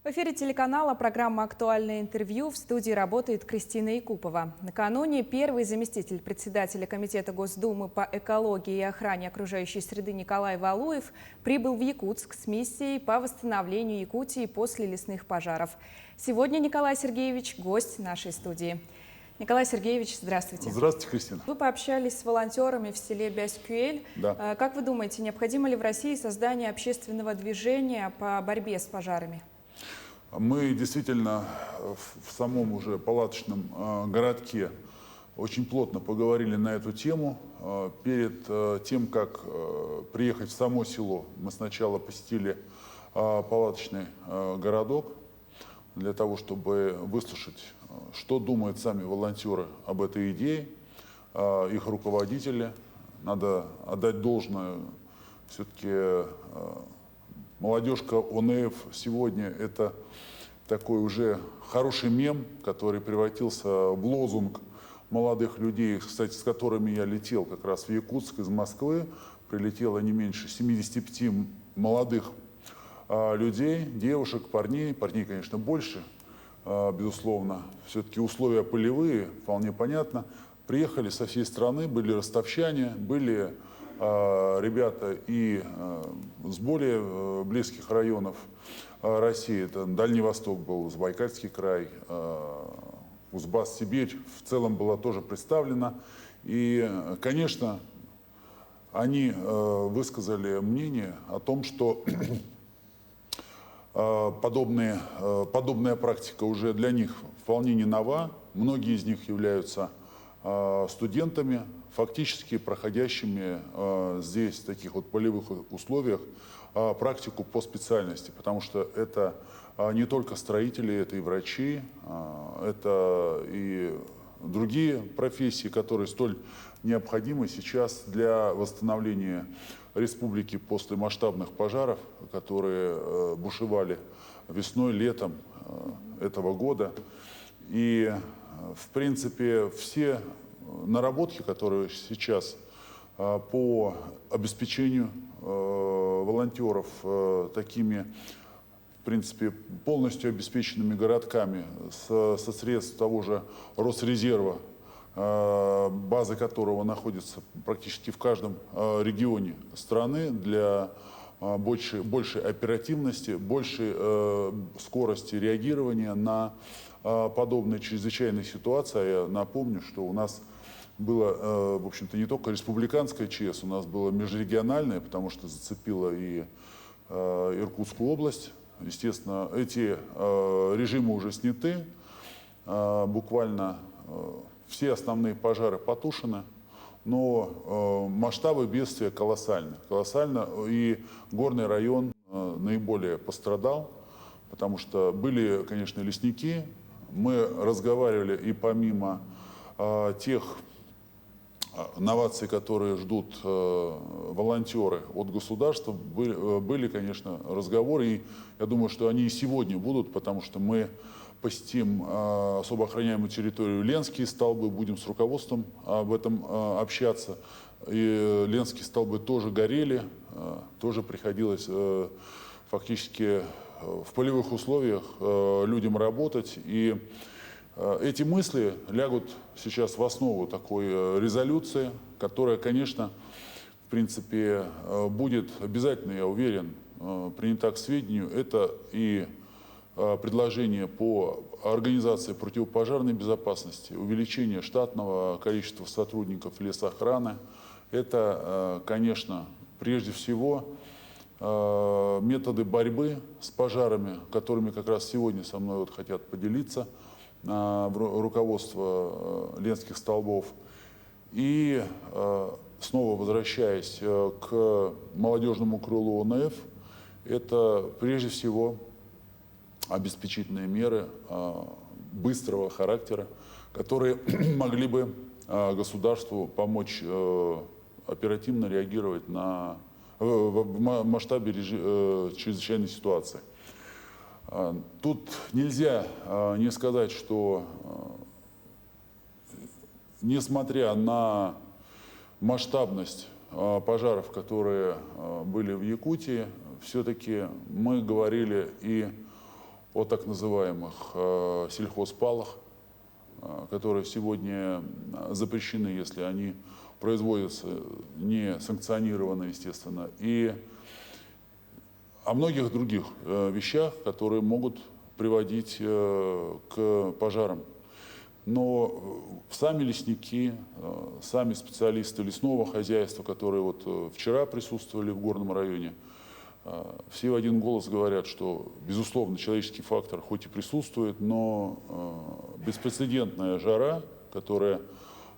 В эфире телеканала программа «Актуальное интервью». В студии работает Кристина Якупова. Накануне первый заместитель председателя Комитета Госдумы по экологии и охране окружающей среды Николай Валуев прибыл в Якутск с миссией по восстановлению Якутии после лесных пожаров. Сегодня Николай Сергеевич – гость нашей студии. Николай Сергеевич, здравствуйте. Здравствуйте, Кристина. Вы пообщались с волонтерами в селе Бяскюэль. Да. Как вы думаете, необходимо ли в России создание общественного движения по борьбе с пожарами? Мы действительно в самом уже палаточном городке очень плотно поговорили на эту тему. Перед тем, как приехать в само село, мы сначала посетили палаточный городок для того, чтобы выслушать, что думают сами волонтеры об этой идее, их руководители. Надо отдать должное, все-таки молодежка ОНФ сегодня – это такой уже хороший мем, который превратился в лозунг молодых людей, кстати, с которыми я летел как раз в Якутск из Москвы. Прилетело не меньше 75 молодых людей, девушек, парней, конечно, больше, безусловно. Все-таки условия полевые, вполне понятно. Приехали со всей страны, были ростовчане, были ребята и с более близких районов России. Это Дальний Восток был, Забайкальский край, Узбасс, Сибирь в целом была тоже представлена. И, конечно, они высказали мнение о том, что подобная практика уже для них вполне не нова. Многие из них являются студентами, фактически проходящими здесь, в таких вот полевых условиях, практику по специальности, потому что это не только строители, это и врачи, это и другие профессии, которые столь необходимы сейчас для восстановления республики после масштабных пожаров, которые бушевали весной, летом этого года. И, в принципе, все наработки, которые сейчас по обеспечению волонтеров такими, в принципе, полностью обеспеченными городками со средств того же Росрезерва, база которого находится практически в каждом регионе страны, для большей оперативности, большей скорости реагирования на подобные чрезвычайные ситуации. Я напомню, что у нас было, в общем-то, не только республиканская ЧС, у нас было межрегиональное, потому что зацепило и Иркутскую область. Естественно, эти режимы уже сняты, буквально все основные пожары потушены, но масштабы бедствия колоссальны. И горный район наиболее пострадал, потому что были, конечно, лесники. Мы разговаривали и помимо тех новаций, которые ждут волонтеры от государства, были, конечно, разговоры, и я думаю, что они и сегодня будут, потому что мы посетим особо охраняемую территорию Ленские столбы, будем с руководством об этом общаться. И Ленские столбы тоже горели, тоже приходилось фактически в полевых условиях людям работать. И эти мысли лягут сейчас в основу такой резолюции, которая, конечно, в принципе, будет обязательно, я уверен, принята к сведению. Это и предложение по организации противопожарной безопасности, увеличение штатного количества сотрудников лесоохраны. Это, конечно, прежде всего методы борьбы с пожарами, которыми как раз сегодня со мной вот хотят поделиться руководство Ленских столбов. И снова возвращаясь к молодежному крылу ОНФ, это прежде всего обеспечительные меры быстрого характера, которые могли бы государству помочь оперативно реагировать в масштабе чрезвычайной ситуации. Тут нельзя не сказать, что несмотря на масштабность пожаров, которые были в Якутии, все-таки мы говорили и о так называемых сельхозпалах, которые сегодня запрещены, если они производятся не санкционированно, естественно, и о многих других вещах, которые могут приводить к пожарам. Но сами лесники, сами специалисты лесного хозяйства, которые вот вчера присутствовали в Горном районе, все в один голос говорят, что, безусловно, человеческий фактор хоть и присутствует, но беспрецедентная жара, которая,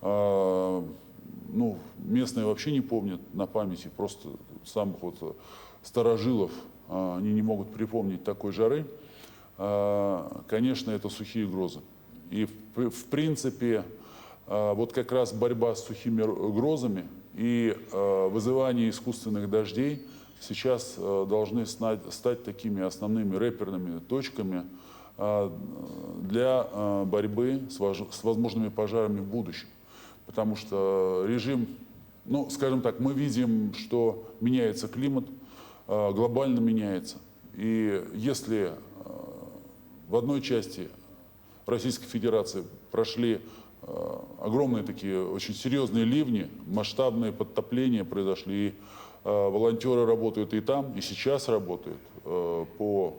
ну, местные вообще не помнят на памяти, просто самых вот старожилов, они не могут припомнить такой жары, конечно, это сухие грозы. И, в принципе, вот как раз борьба с сухими грозами и вызывание искусственных дождей сейчас должны стать такими основными реперными точками для борьбы с возможными пожарами в будущем. Потому что режим, ну, скажем так, мы видим, что меняется климат, глобально меняется. И если в одной части Российской Федерации прошли огромные такие очень серьезные ливни, масштабные подтопления произошли, и волонтеры работают и там, и сейчас работают по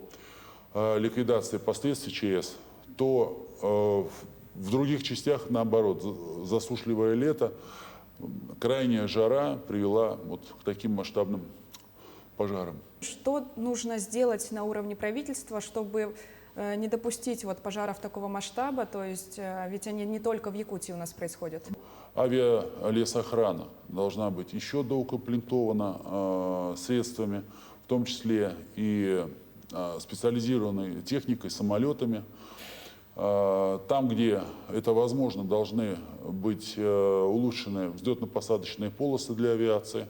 ликвидации последствий ЧС, то в других частях, наоборот, засушливое лето, крайняя жара привела вот к таким масштабным пожарам. Что нужно сделать на уровне правительства, чтобы не допустить вот пожаров такого масштаба? То есть ведь они не только в Якутии у нас происходят. Авиалесохрана должна быть еще доукомплектована средствами, в том числе и специализированной техникой, самолетами. Там, где это возможно, должны быть улучшены взлетно-посадочные полосы для авиации,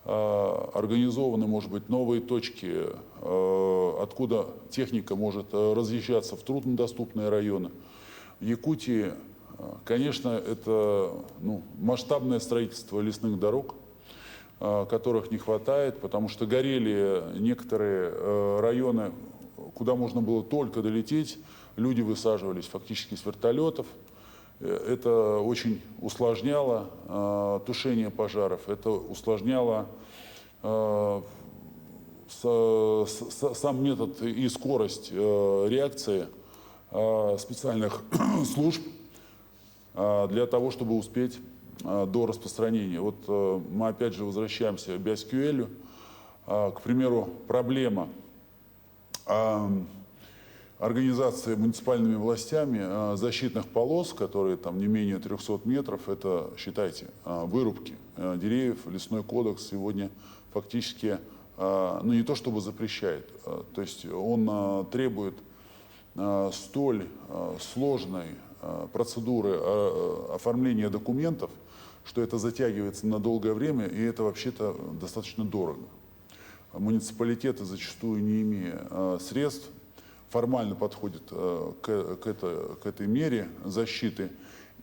организованы, может быть, новые точки, откуда техника может разъезжаться в труднодоступные районы. В Якутии, конечно, это масштабное строительство лесных дорог, которых не хватает, потому что горели некоторые районы, куда можно было только долететь, люди высаживались фактически с вертолетов. Это очень усложняло тушение пожаров, это усложняло сам метод и скорость реакции специальных служб для того, чтобы успеть до распространения. Вот мы опять же возвращаемся к BSQL. К примеру, проблема организации муниципальными властями защитных полос, которые там не менее 300 метров, это, считайте, вырубки деревьев. Лесной кодекс сегодня фактически, ну не то чтобы запрещает, то есть он требует столь сложной процедуры оформления документов, что это затягивается на долгое время, и это вообще-то достаточно дорого. Муниципалитеты, зачастую не имея средств, формально подходят к этой мере защиты.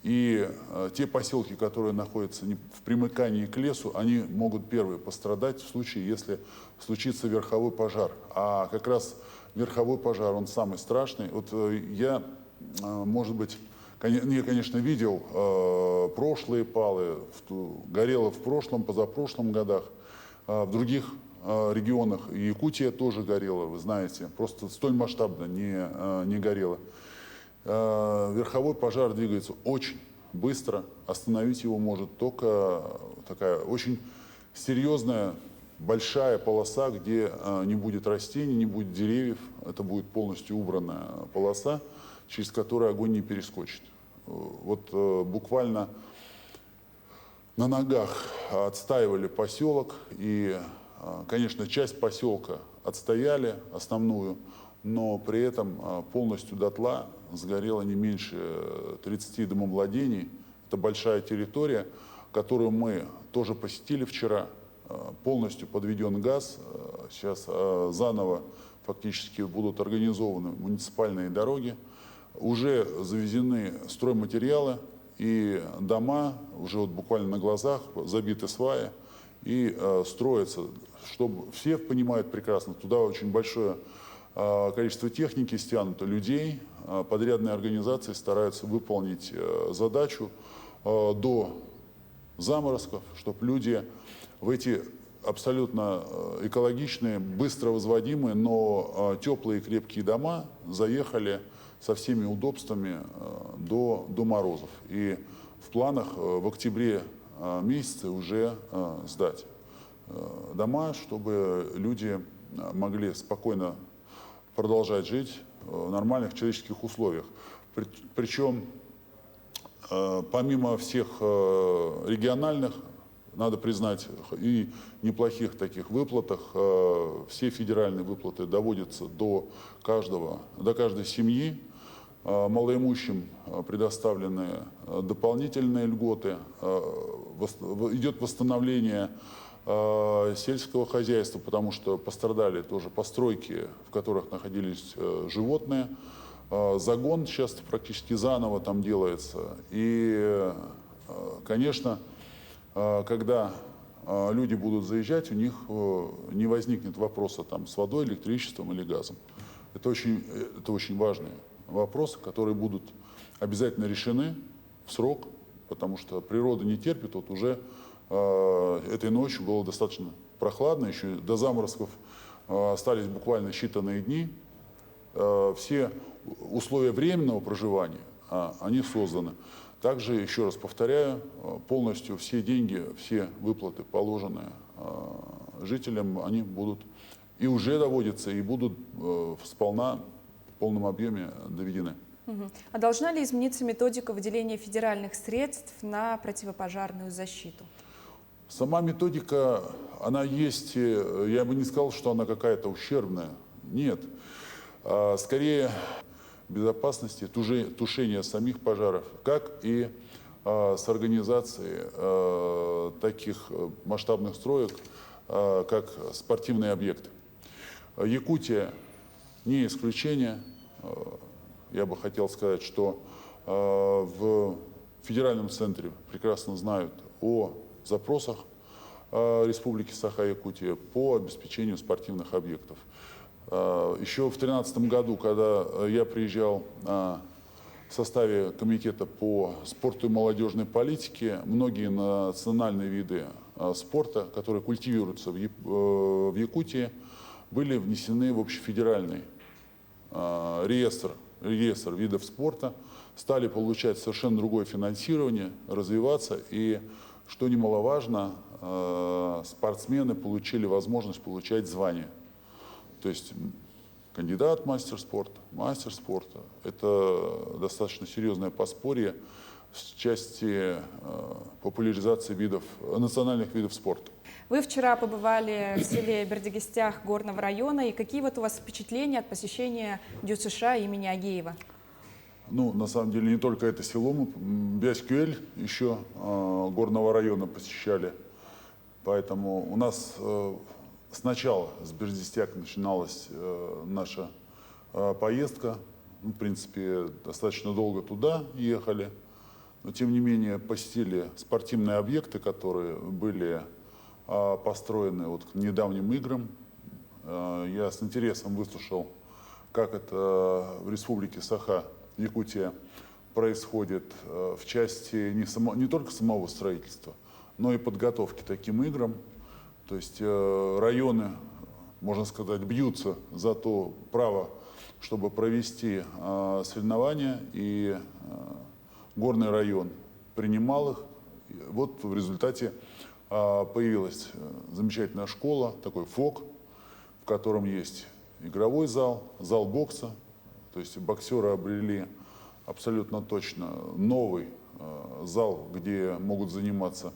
И те поселки, которые находятся в примыкании к лесу, они могут первые пострадать в случае, если случится верховой пожар. А как раз верховой пожар, он самый страшный. Вот я, может быть, я, конечно, видел прошлые палы, горело в прошлом, позапрошлом годах, в других регионах. И Якутия тоже горела, вы знаете, просто столь масштабно не горела. Верховой пожар двигается очень быстро, остановить его может только такая очень серьезная, большая полоса, где не будет растений, не будет деревьев, это будет полностью убранная полоса, через которую огонь не перескочит. Вот буквально на ногах отстаивали поселок, и, конечно, часть поселка отстояли, основную, но при этом полностью дотла сгорело не меньше 30 домовладений. Это большая территория, которую мы тоже посетили вчера. Полностью подведен газ. Сейчас заново фактически будут организованы муниципальные дороги. Уже завезены стройматериалы, и дома уже вот буквально на глазах забиты сваи и строятся, чтобы все понимают прекрасно, туда очень большое количество техники стянуто, людей. Подрядные организации стараются выполнить задачу до заморозков, чтобы люди в эти абсолютно экологичные, быстро возводимые, но теплые и крепкие дома заехали со всеми удобствами до морозов. И в планах в октябре месяце уже сдать дома, чтобы люди могли спокойно продолжать жить в нормальных человеческих условиях. Причем помимо всех региональных, надо признать, и неплохих таких выплатах, все федеральные выплаты доводятся до каждой семьи. Малоимущим предоставлены дополнительные льготы, идет восстановление сельского хозяйства, потому что пострадали тоже постройки, в которых находились животные. Загон сейчас практически заново там делается. И, конечно, когда люди будут заезжать, у них не возникнет вопроса там, с водой, электричеством или газом. Это очень важные вопросы, которые будут обязательно решены в срок, потому что природа не терпит. Вот уже этой ночью было достаточно прохладно, еще до заморозков остались буквально считанные дни. Все условия временного проживания, они созданы. Также, еще раз повторяю, полностью все деньги, все выплаты, положенные жителям, они будут и уже доводятся, и будут сполна, в полном объеме доведены. А должна ли измениться методика выделения федеральных средств на противопожарную защиту? Сама методика, она есть, я бы не сказал, что она какая-то ущербная. Нет. Скорее, безопасности, тушения самих пожаров, как и с организацией таких масштабных строек, как спортивные объекты. Якутия не исключение. Я бы хотел сказать, что в федеральном центре прекрасно знают о запросах Республики Саха-Якутия по обеспечению спортивных объектов. Еще в 2013 году, когда я приезжал в составе комитета по спорту и молодежной политике, многие национальные виды спорта, которые культивируются в Якутии, были внесены в общефедеральный реестр видов спорта, стали получать совершенно другое финансирование, развиваться. И, что немаловажно, спортсмены получили возможность получать звания. То есть кандидат мастер спорта. Это достаточно серьезное подспорье в части популяризации национальных видов спорта. Вы вчера побывали в селе Бердыгестях Горного района. И какие вот у вас впечатления от посещения ДЮСШ имени Агеева? Ну, на самом деле, не только это село, мы Бяскюэль еще Горного района посещали. Поэтому у нас сначала с Бердыгестяка начиналась наша поездка. В принципе, достаточно долго туда ехали. Но, тем не менее, посетили спортивные объекты, которые были построены вот к недавним играм. Я с интересом выслушал, как это в Республике Саха-Якутия происходит в части не только самого строительства, но и подготовки к таким играм. То есть районы, можно сказать, бьются за то право, чтобы провести соревнования, и Горный район принимал их. Вот в результате появилась замечательная школа, такой ФОК, в котором есть игровой зал, зал бокса. То есть боксеры обрели абсолютно точно новый зал, где могут заниматься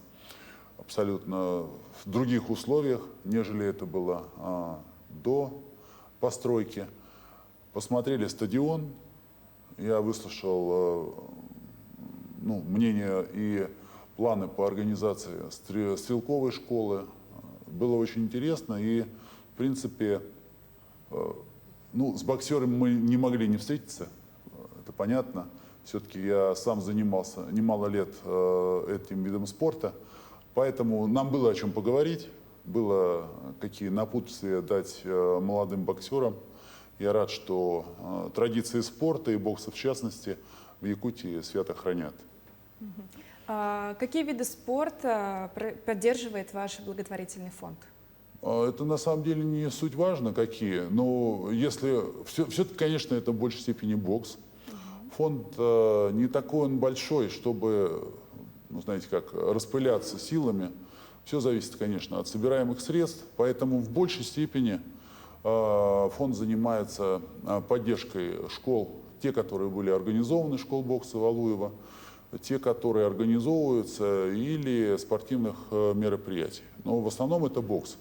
абсолютно в других условиях, нежели это было до постройки. Посмотрели стадион, я выслушал мнение и планы по организации стрелковой школы. Было очень интересно, и в принципе с боксерами мы не могли не встретиться, это понятно. Все-таки я сам занимался немало лет этим видом спорта, поэтому нам было о чем поговорить, было какие напутствия дать молодым боксерам. Я рад, что традиции спорта и бокса в частности в Якутии свято хранят. Какие виды спорта поддерживает ваш благотворительный фонд? Это на самом деле не суть важно, какие, но если все-таки, конечно, это в большей степени бокс. Фонд не такой он большой, чтобы, ну, знаете, как распыляться силами. Все зависит, конечно, от собираемых средств, поэтому в большей степени фонд занимается поддержкой школ, те, которые были организованы, школ бокса Валуева, те, которые организовываются, или спортивных мероприятий. Но в основном это бокс.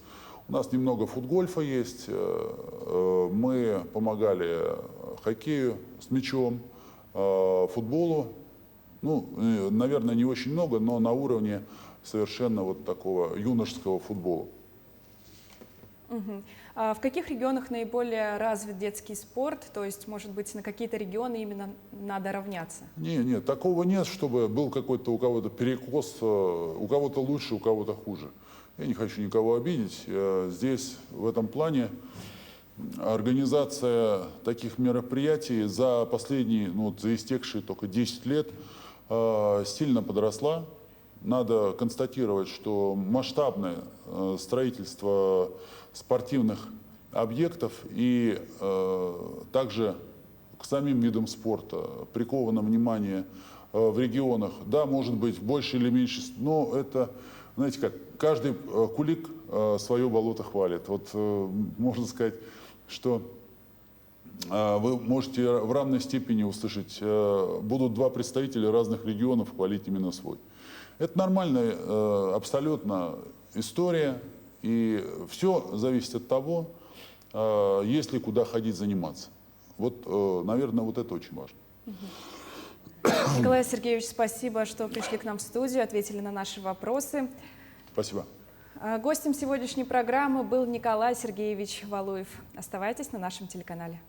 У нас немного футгольфа есть, мы помогали хоккею с мячом, футболу, ну, наверное, не очень много, но на уровне совершенно вот такого юношеского футбола. В каких регионах наиболее развит детский спорт? То есть, может быть, на какие-то регионы именно надо равняться? Нет, такого нет, чтобы был какой-то у кого-то перекос, у кого-то лучше, у кого-то хуже. Я не хочу никого обидеть. Здесь, в этом плане, организация таких мероприятий за последние, ну, за истекшие только 10 лет сильно подросла. Надо констатировать, что масштабное строительство спортивных объектов и также к самим видам спорта приковано внимание в регионах. Да, может быть, в большей или меньшей, но это, знаете как, каждый кулик свое болото хвалит. Вот можно сказать, что вы можете в равной степени услышать, будут два представителя разных регионов хвалить именно свой. Это нормальная абсолютно история, и все зависит от того, есть ли куда ходить заниматься. Вот, наверное, вот это очень важно. Николай Сергеевич, спасибо, что пришли к нам в студию, ответили на наши вопросы. Спасибо. Гостем сегодняшней программы был Николай Сергеевич Валуев. Оставайтесь на нашем телеканале.